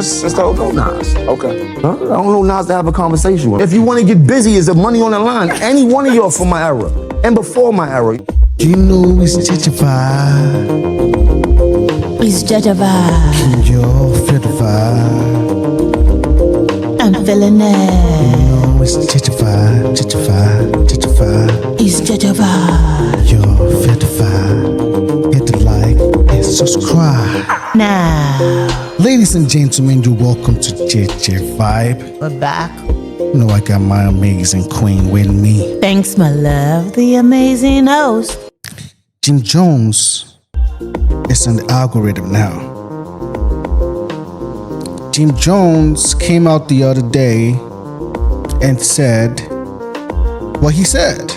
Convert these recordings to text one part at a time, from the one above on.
Let's talk about Nas. Okay. Huh? I don't know Nas to have a conversation with. If you want to get busy, is there money on the line? Any one of y'all from my era and before my era. You know it's JEJE vibe. It's JEJE vibe. You're feel the vibe. I'm feeling it. You know it's JEJE vibe, JEJE vibe, JEJE vibe. It's JEJE vibe. You're feel the vibe. Hit the like and subscribe. Now, Ladies and gentlemen, you're welcome to JEJE Vibe. we're back. You know I got my amazing queen with me. Thanks, my love, the amazing host. Jim Jones is on the algorithm now. Jim Jones came out the other day and said what he said.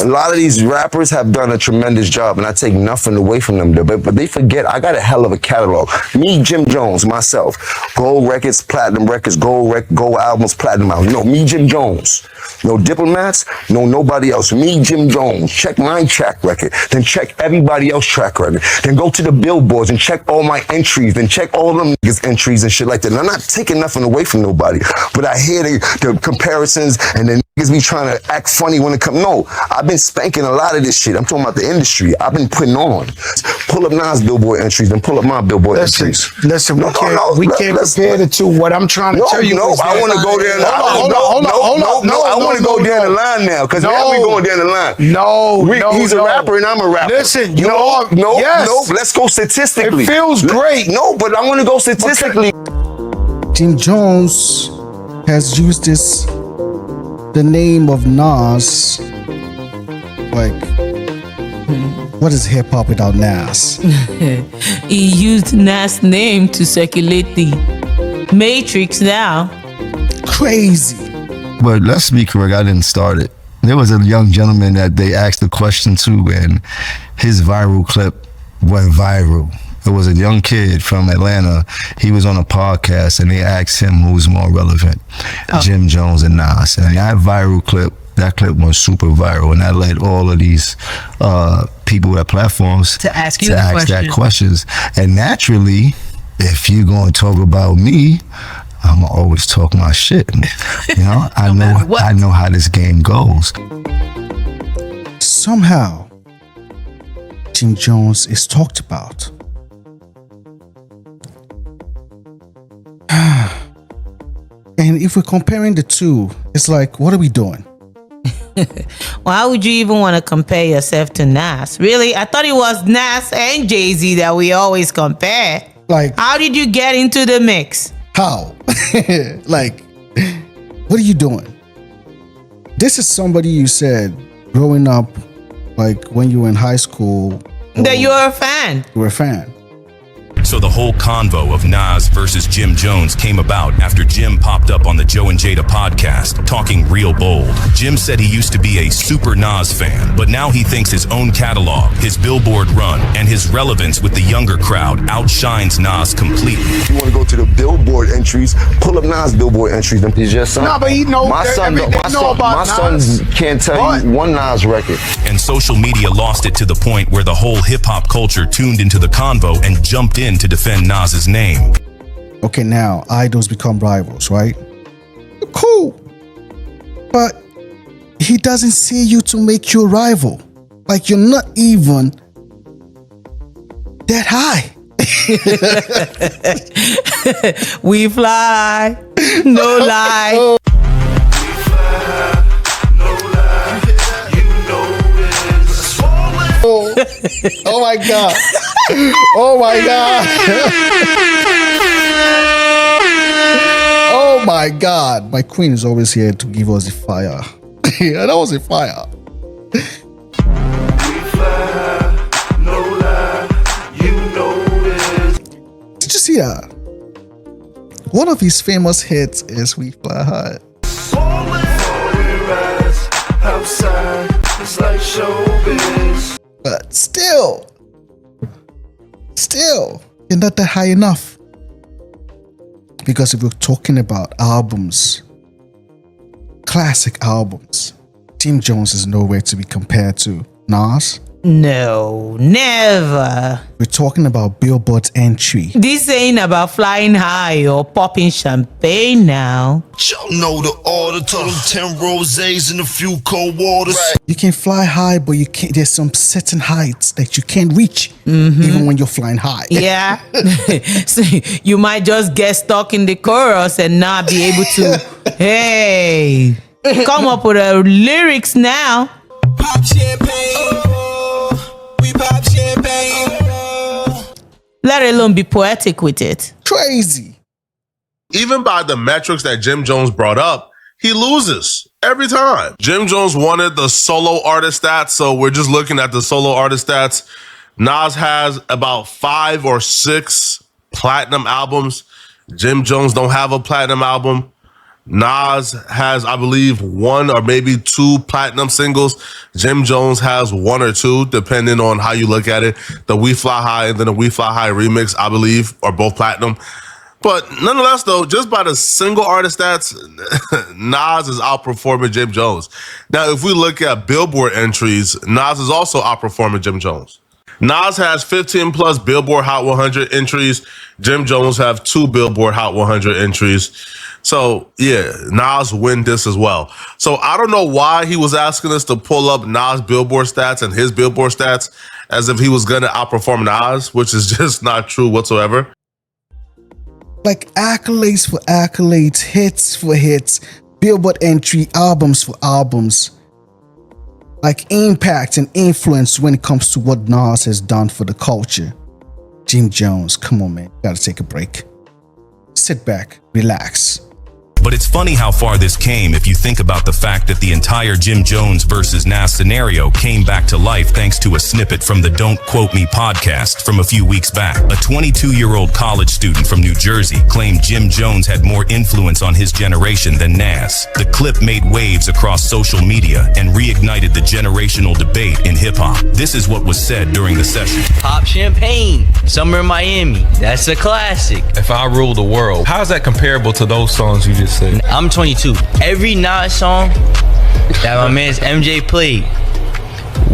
A lot of these rappers have done a tremendous job, and I take nothing away from them, but they forget I got a hell of a catalog. Me, Jim Jones, myself, gold records, platinum records, gold albums, platinum albums. No, me, Jim Jones. No diplomats, no nobody else. Me, Jim Jones. Check my track record, then check everybody else's track record. Then go to the billboards and check all my entries, then check all them niggas' entries and shit like that. And I'm not taking nothing away from nobody, but I hear the comparisons and then niggas be trying to act funny when it comes. No, I've been spanking a lot of this shit. I'm talking about the industry. I've been putting on. Pull up Nas Billboard entries, then pull up my Billboard entries. Listen, we can't compare the two. What I'm trying to tell you is I want to go there. I want to go down the line now, because now we going down the line. He's a rapper and I'm a rapper. Listen, let's go statistically. It feels great. No, but I want to go statistically. Jim Jones has used the name of Nas, like, what is hip hop without Nas? He used Nas' name to circulate the Matrix now. Crazy. But let's be correct, I didn't start it. There was a young gentleman that they asked the question to, and his viral clip went viral. It was a young kid from Atlanta. He was on a podcast, and they asked him who's more relevant, Jim Jones and Nas. And that clip went super viral, and that led all of these people at platforms To ask that questions. And naturally, if you're going to talk about me, I'm gonna always talk my shit. You know, I know how this game goes. Somehow, Jim Jones is talked about. And if we're comparing the two, it's like, what are we doing? Why would you even want to compare yourself to Nas? Really? I thought it was Nas and Jay-Z that we always compare. Like, how did you get into the mix? how? Like, what are you doing? This is somebody you said growing up, like when you were in high school. That you're a fan. You were a fan. So the whole convo of Nas versus Jim Jones came about after Jim popped up on the Joe and Jada podcast, talking real bold. Jim said he used to be a super Nas fan, but now he thinks his own catalog, his Billboard run, and his relevance with the younger crowd outshines Nas completely. If you want to go to the Billboard entries, pull up Nas Billboard entries. He's your son. No, but he knows. My sons can't tell you one Nas record. And social media lost it to the point where the whole hip-hop culture tuned into the convo and jumped in to defend Nas's name. Okay, now idols become rivals, right? Cool. But he doesn't see you to make you a rival. Like, you're not even that high. We fly, no lie. Oh my God. Oh my God. Oh my God. My queen is always here to give us the fire. Yeah, that was a fire. Did you see that? One of his famous hits is We Fly High. But still, you're not that high enough. Because if we're talking about albums, classic albums, Jim Jones is nowhere to be compared to Nas No, never. We're talking about Billboard's entry. This ain't about flying high or popping champagne now. Y'all know the order. Told them 10 rosés and a few cold waters. You can fly high, but you can't. There's some certain heights that you can't reach, even when you're flying high. Yeah. So you might just get stuck in the chorus and not be able to, hey, come up with the lyrics now. Pop champagne. We pop champagne. Let alone be poetic with it. Crazy. Even by the metrics that Jim Jones brought up, he loses every time. Jim Jones wanted the solo artist stats, so we're just looking at the solo artist stats. Nas has about 5 or 6 platinum albums. Jim Jones don't have a platinum album. Nas has, I believe, 1 or maybe 2 platinum singles. Jim Jones has 1 or 2, depending on how you look at it. The We Fly High and then the We Fly High remix, I believe, are both platinum. But nonetheless, though, just by the single artist stats, Nas is outperforming Jim Jones. Now, if we look at Billboard entries, Nas is also outperforming Jim Jones. Nas has 15 plus Billboard Hot 100 entries. Jim Jones have 2 Billboard Hot 100 entries. So, yeah, Nas win this as well. So I don't know why he was asking us to pull up Nas Billboard stats and his Billboard stats as if he was going to outperform Nas, which is just not true whatsoever. Like accolades for accolades, hits for hits, Billboard entry, albums for albums. Like impact and influence when it comes to what Nas has done for the culture. Jim Jones, come on, man. Gotta take a break. Sit back, relax. But it's funny how far this came if you think about the fact that the entire Jim Jones versus Nas scenario came back to life thanks to a snippet from the Don't Quote Me podcast from a few weeks back. A 22-year-old college student from New Jersey claimed Jim Jones had more influence on his generation than Nas. The clip made waves across social media and reignited the generational debate in hip-hop. This is what was said during the session. Pop Champagne, Summer in Miami, that's a classic. If I Rule the World, how is that comparable to those songs you just said? I'm 22. Every Nas song that my man's MJ played,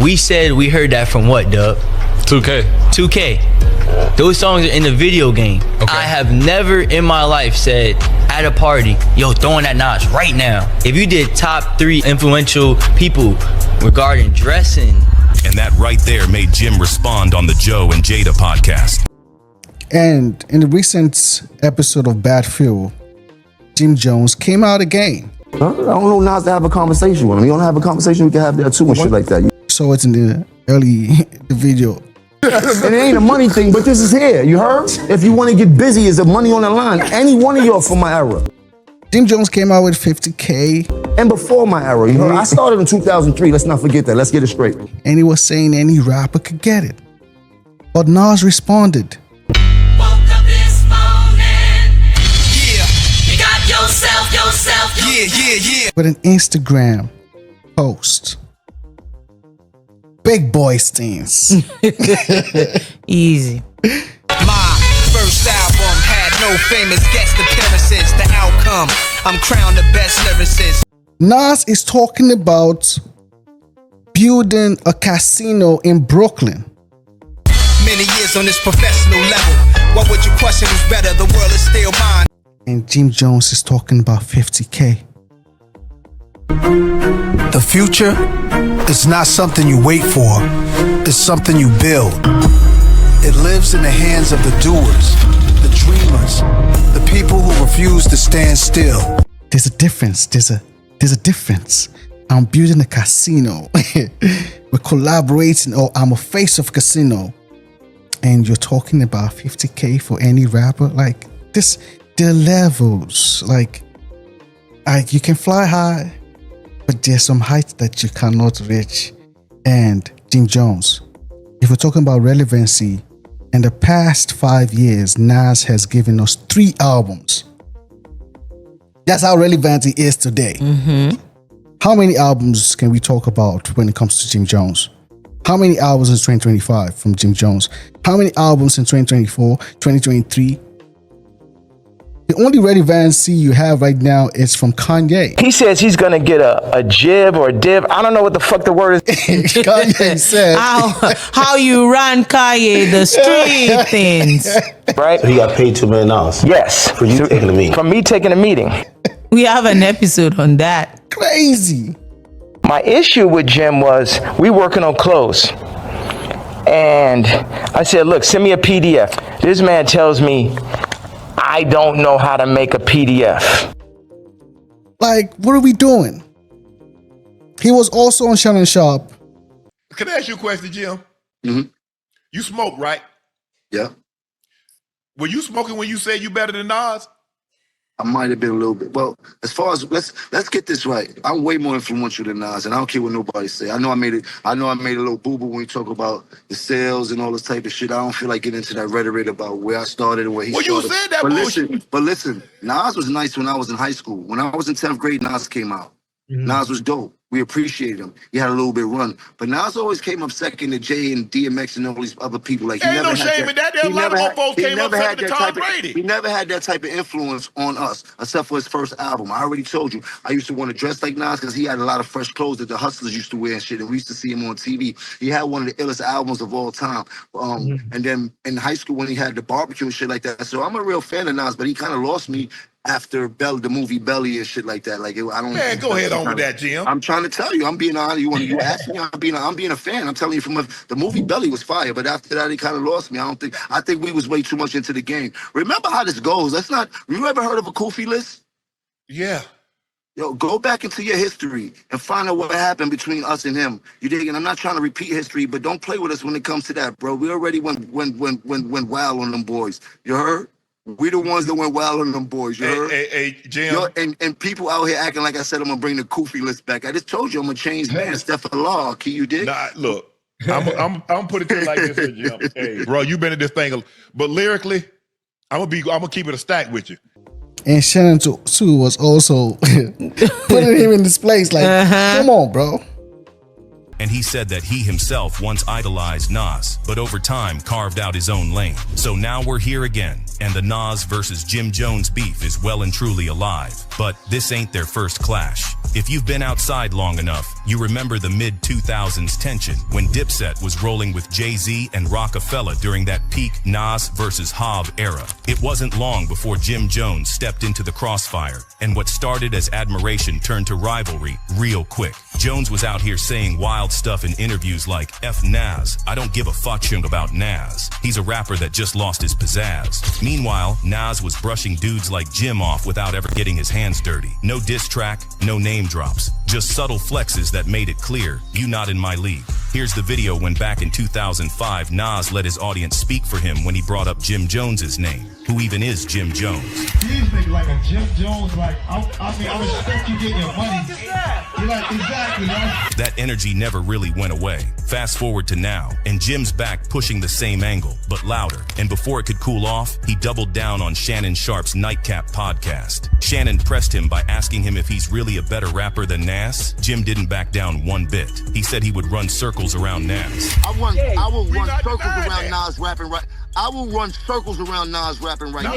we said we heard that from what, Dub? 2K. Those songs are in the video game. Okay. I have never in my life said at a party, yo, throwing that Nas right now. If you did top 3 influential people regarding dressing. And that right there made Jim respond on the Joe and Jada podcast. And in the recent episode of Bad Fuel, Jim Jones came out again. I don't know Nas to have a conversation with him. You don't have a conversation we can have there too and shit like that. So it's in the video. And it ain't a money thing, but this is here. You heard? If you want to get busy, is the money on the line? Any one of y'all from my era. Jim Jones came out with 50K. And before my era, you heard? I started in 2003. Let's not forget that. Let's get it straight. And he was saying any rapper could get it. But Nas responded. With an Instagram post. Big boy stings. Easy. My first album had no famous guest appearances. The outcome, I'm crowned the best lyricist. Nas is talking about building a casino in Brooklyn. Many years on this professional level. What would you question who's better? The world is still mine. And Jim Jones is talking about 50K. The future is not something you wait for. It's something you build. It lives in the hands of the doers, the dreamers, the people who refuse to stand still. There's a difference. There's a difference. I'm building a casino. We're collaborating, or I'm a face of casino. And you're talking about 50K for any rapper? Like this, there are levels. Like you can fly high, but there's some heights that you cannot reach. And Jim Jones, if we're talking about relevancy, in the past 5 years, Nas has given us 3 albums. That's how relevant he is today. Mm-hmm. How many albums can we talk about when it comes to Jim Jones? How many albums in 2025 from Jim Jones? How many albums in 2024, 2023? He The only relevancy you have right now is from Kanye. He says he's gonna get a jib or a div. I don't know what the fuck the word is. Kanye said how you run Kanye the street things. Right? So he got paid $2 million. Yes. For you taking a meeting. From me taking a meeting. We have an episode on that. Crazy. My issue with Jim was we working on clothes. And I said, look, send me a PDF. This man tells me I don't know how to make a PDF. Like, what are we doing? He was also on Shannon Sharpe. Can I ask you a question, Jim? Mm-hmm. You smoke, right? Yeah. Were you smoking when you said you better than Nas? I might have been a little bit. Well, as far as let's get this right. I'm way more influential than Nas, and I don't care what nobody say. I know I made a little boo-boo when you talk about the sales and all this type of shit. I don't feel like getting into that rhetoric about where I started and where he started. Well, you said that bullshit. But listen, Nas was nice when I was in high school. When I was in 10th grade, Nas came out. Mm-hmm. Nas was dope. We appreciated him. He had a little bit run. But Nas always came up second to Jay and DMX and all these other people. Like, ain't no shame in that. There a lot of more folks came up second to Tom Brady. He never had that type of influence on us, except for his first album. I already told you, I used to want to dress like Nas because he had a lot of fresh clothes that the hustlers used to wear and shit, and we used to see him on TV. He had one of the illest albums of all time. And then in high school when he had the barbecue and shit like that. So I'm a real fan of Nas, but he kind of lost me after the movie Belly and shit like that. Like, I don't. Man, go ahead on with that, Jim. I'm trying to tell you, I'm being honest. You ask me, I'm being a fan. I'm telling you, the movie Belly was fire, but after that, he kind of lost me. I think we was way too much into the game. Remember how this goes. You ever heard of a Kofi list? Yeah. Yo, go back into your history and find out what happened between us and him. You dig? And I'm not trying to repeat history, but don't play with us when it comes to that, bro. We already went wild on them boys. You heard? We the ones that went wild on them boys, you heard? Hey, Jim. And people out here acting like I said I'm gonna bring the Kofi list back. I just told you I'm gonna change man, step for the law. Key, you dig? Nah, look, I'm put it to you like this, Jim. Hey, bro, you been in this thing, but lyrically, I'm gonna keep it a stack with you. And Shannon too was also putting him in this place. Like, come on, bro. And he said that he himself once idolized Nas, but over time carved out his own lane. So now we're here again, and the Nas versus Jim Jones beef is well and truly alive. But this ain't their first clash. If you've been outside long enough, you remember the mid-2000s tension when Dipset was rolling with Jay-Z and Rockefeller during that peak Nas versus Hov era. It wasn't long before Jim Jones stepped into the crossfire, and what started as admiration turned to rivalry real quick. Jones was out here saying wild stuff in interviews like, F Nas, I don't give a fuck about Nas. He's a rapper that just lost his pizzazz. Meanwhile, Nas was brushing dudes like Jim off without ever getting his hands dirty. No diss track, no name drops, just subtle flexes that made it clear, you not in my league. Here's the video when back in 2005, Nas let his audience speak for him when he brought up Jim Jones's name. Who even is Jim Jones? These niggas like a Jim Jones, like, I respect you getting your money. You're like, exactly, right? That energy never really went away. Fast forward to now, and Jim's back pushing the same angle, but louder. And before it could cool off, he doubled down on Shannon Sharpe's Nightcap podcast. Shannon pressed him by asking him if he's really a better rapper than Nas. Jim didn't back down one bit. He said he would run circles around Nas. I will run circles around Nas rapping right. I will run circles around Nas rapping right now.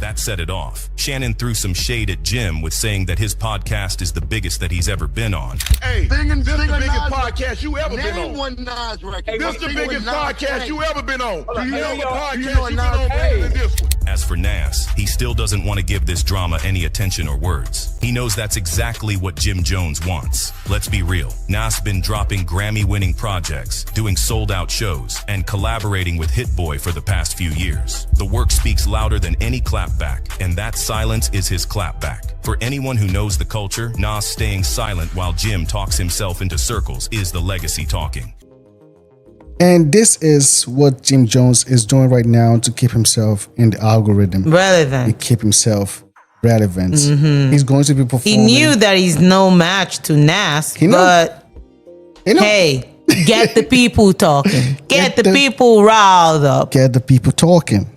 That set it off. Shannon threw some shade at Jim with saying that his podcast is the biggest that he's ever been on. Hey, this the biggest podcast you ever been on. Name one Nas record. This the biggest podcast you ever been on. Do you know the podcast you been on better than this one? As for Nas, he still doesn't want to give this drama any attention or words. He knows that's exactly what Jim Jones wants. Let's be real. Nas been dropping Grammy-winning projects, doing sold-out shows, and collaborating with Hit Boy for the past few years. The work speaks louder than any clapback, and that silence is his clapback. For anyone who knows the culture, Nas staying silent while Jim talks himself into circles is the legacy talking. And this is what Jim Jones is doing right now to keep himself in the algorithm. Relevant. To keep himself relevant. Mm-hmm. He's going to be performing. He knew that he's no match to Nas, but hey, get the people talking. Get the people riled up. Get the people talking.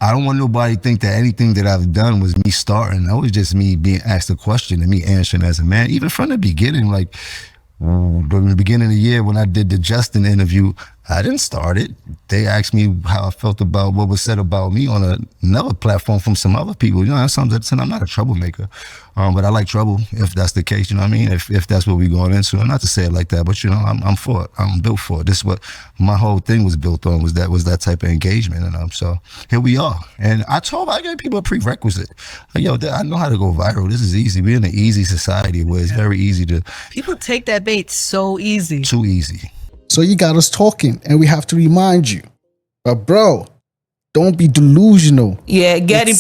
I don't want nobody to think that anything that I've done was me starting. That was just me being asked a question and me answering as a man. Even from the beginning, like, in the beginning of the year when I did the Justin interview, I didn't start it. They asked me how I felt about what was said about me on another platform from some other people. You know, that's something that I'm not a troublemaker, but I like trouble if that's the case. You know what I mean? If that's what we're going into, and not to say it like that, but you know, I'm for it. I'm built for it. This is what my whole thing was built on, was that type of engagement, and so here we are. And I gave people a prerequisite. Like, yo, I know how to go viral. This is easy. We're in an easy society where it's very easy to. People take that bait so easy. Too easy. So you got us talking, and we have to remind you, but bro, don't be delusional. Yeah, getting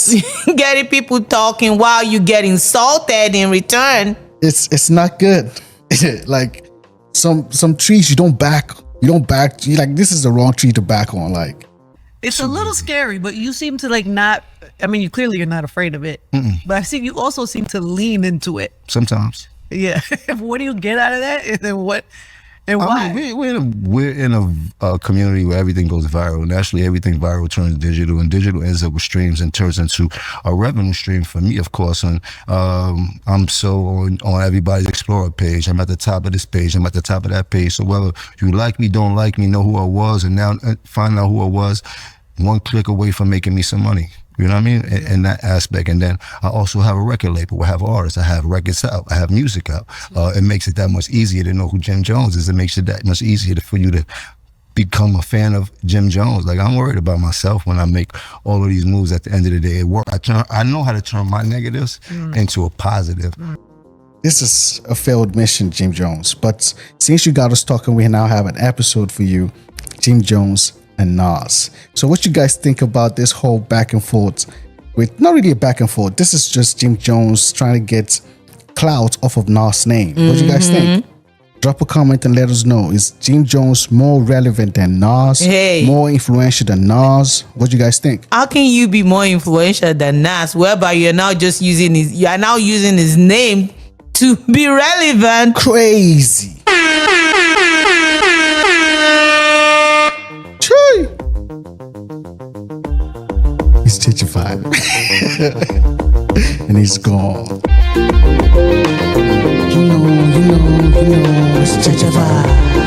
people talking while you get insulted in return. It's not good. Like some trees you don't back. You like, this is the wrong tree to back on. Like, it's a little scary, but you seem to like not. I mean, you clearly you're not afraid of it. But I see you also seem to lean into it Sometimes. Yeah. What do you get out of that? And then what? And why? I mean, we're in a community where everything goes viral. Naturally, everything viral turns digital, and digital ends up with streams and turns into a revenue stream for me, of course. And I'm so on everybody's Explorer page. I'm at the top of this page. I'm at the top of that page. So whether you like me, don't like me, know who I was, and now find out who I was, one click away from making me some money. You know what I mean? In that aspect. And then I also have a record label. I have artists. I have records out. I have music out. It makes it that much easier to know who Jim Jones is. It makes it that much easier for you to become a fan of Jim Jones. Like, I'm worried about myself when I make all of these moves. At the end of the day, it works. I know how to turn my negatives into a positive. This is a failed mission, Jim Jones. But since you got us talking, we now have an episode for you, Jim Jones and Nas. So what you guys think about this whole back and forth? With not really a back and forth. This is just Jim Jones trying to get Clout off of Nas' name. What do you guys think? Drop a comment and let us know. Is Jim Jones more relevant than Nas? Hey. More influential than Nas? What do you guys think? How can you be more influential than Nas, whereby you're now using his name to be relevant? Crazy. He's JEJE VIBE. And he's gone. You know, it's JEJE VIBE.